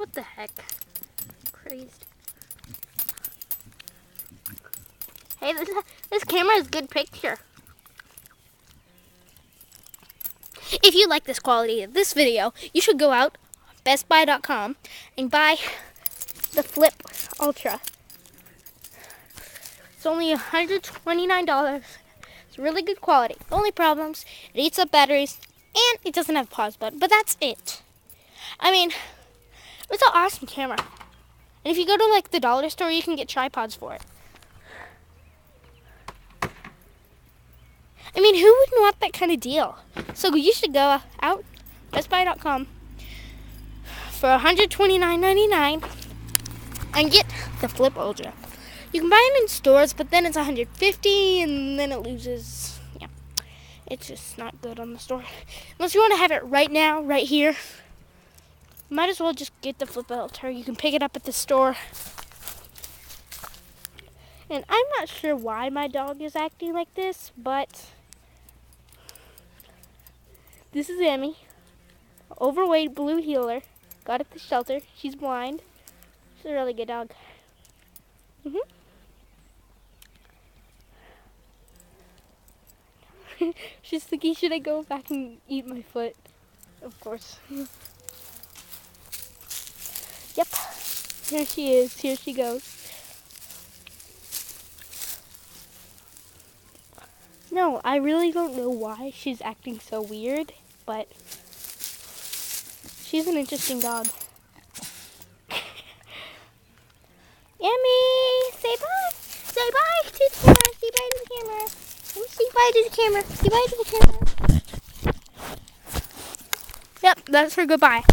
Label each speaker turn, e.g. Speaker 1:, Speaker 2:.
Speaker 1: What the heck? Crazed. Hey, this camera is good picture. If you like this quality of this video, you should go out bestbuy.com and buy the Flip Ultra. It's only $129. It's really good quality. The only problems, it eats up batteries and it doesn't have a pause button, but that's it. I mean, it's an awesome camera. And if you go to like the dollar store, you can get tripods for it. I mean, who wouldn't want that kind of deal? So you should go out bestbuy.com for $129.99 and get the Flip Ultra. You can buy them in stores, but then it's $150 and then it loses. Yeah, it's just not good on the store. Unless you want to have it right now, right here, might as well just get the Flip Ultra. You can pick it up at the store. And I'm not sure why my dog is acting like this, but this is Emmy, overweight blue heeler. Got at the shelter. She's blind. She's a really good dog. She's thinking, should I go back and eat my foot? Of course. Yep. Here she is. Here she goes. No, I really don't know why she's acting so weird, but she's an interesting dog. Emmy, say bye. Say bye to the camera. Say bye to the camera. Say bye to the camera. Say bye to the camera. Yep, that's her goodbye.